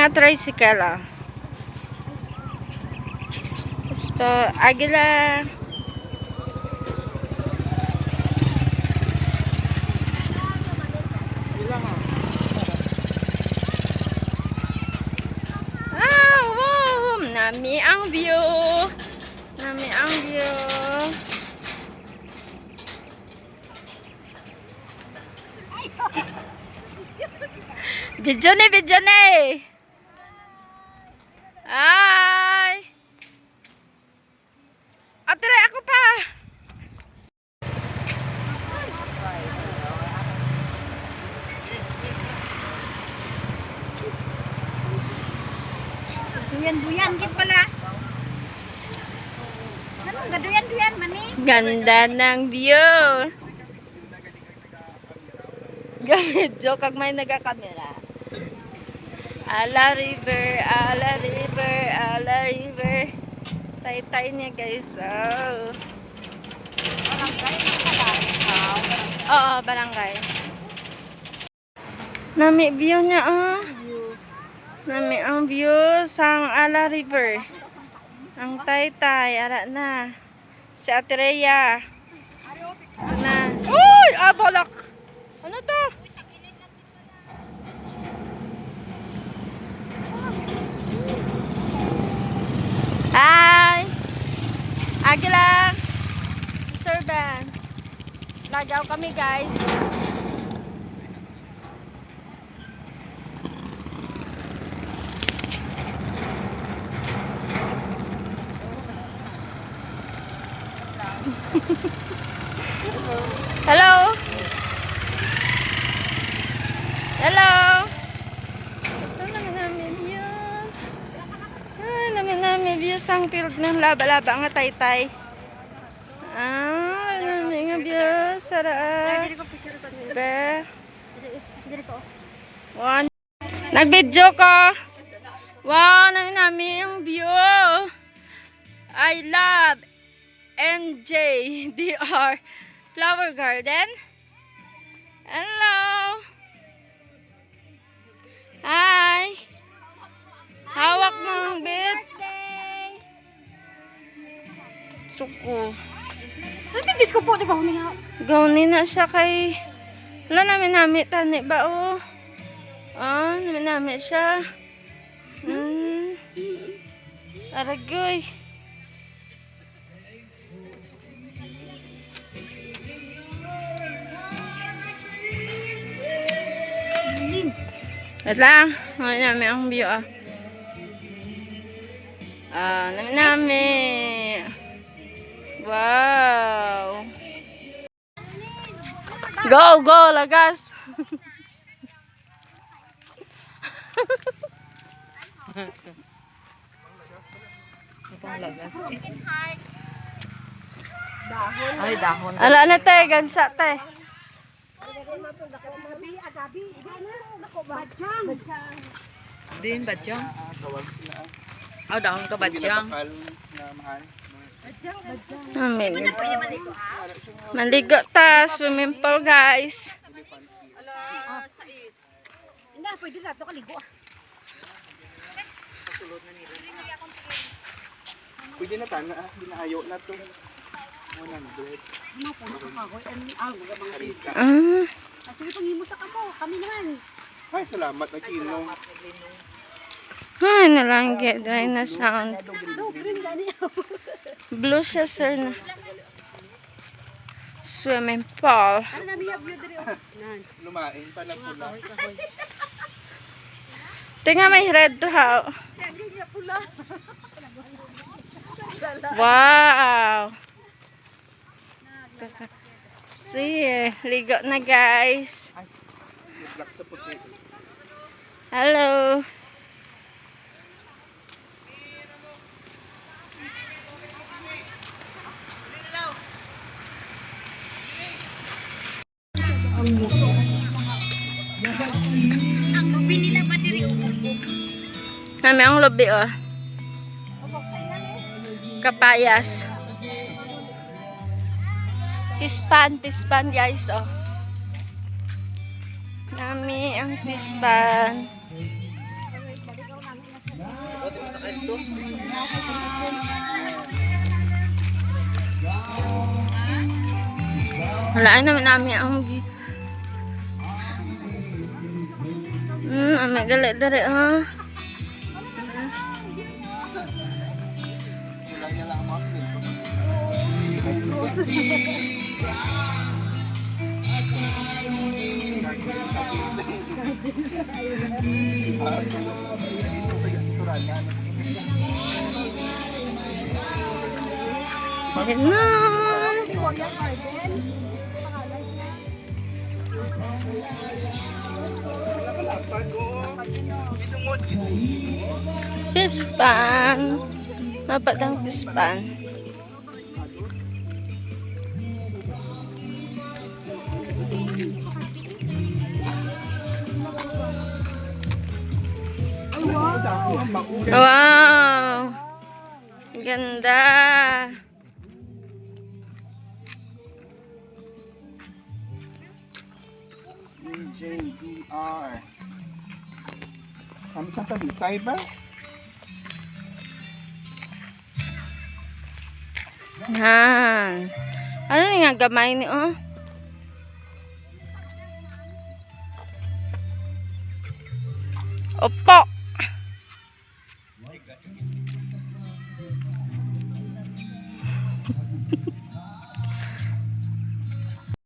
Mga tricycle ah. Agila. Wow! Nami ang view. Nami ang view. Video ni. Ay! Atre, ako pa! Duyan-duyan gid pala. Ganun gaduyan-duyan mani. Ganda ng view. Gamit joke kag may nagakamera. Ala river, ala river, ala river. Tay-tay niya guys. Oh. Oo, barangay. Nami view niya oh. Nami ang view sang ala river. Ang tay-tay, ara na. Si Ate Rhea. Ito na. Uy! Balak! Ano to? Hi! Agila! Sister Vance. Lagaw kami guys. Hello! Hello! Ito namin views. Namin views ang field ng laba-laba nga tay-tay. Namin nga views. Sara. Be. One. Nag-video ko. Wow, namin ang view. I love NJDR Flower Garden. Hello. Hi. Hawak mo ang bit. Suko. Ano Diyos ko po di gawin nga. Gawin na siya kay wala namin tani ba oh. Namin siya. Aragoy. Wait lang. Namin ang view ah. Namin. Wow. Go, lagas. Lagas. Dahon. Ay, dahon. Ala na te, gansa te. Din badyang. Dahon ka badyang. Amin. Maligo ta, swimming pool guys. Ala, 6. Hindi, pwede na ito kaligo. Pwede na tana, binaayo na to. 100. Sige, pangimo sa kamo. Kami naman. Ay, salamat na Chino. Ay, nalanggi. Dahil na sound. Blue siya, sir na. Swimming pool. Lumain pa na pula. Tingnan may red how. Wow. See, ligo na guys. Black sa puti. Hello. Ang lubi nila pa diri. Kami ang lobby oh. Kapayas. Pispan guys oh. Nami ang pispan. to. Wala naman namin ang view. May galit dari ah. Wala niya lang ang Muslim. Good night. Pispan. Dapat ang pispan. Wow! Ganda! JDR. Kami sa Talisay ba? Yan. Ano nga gamay ni oh? Opo!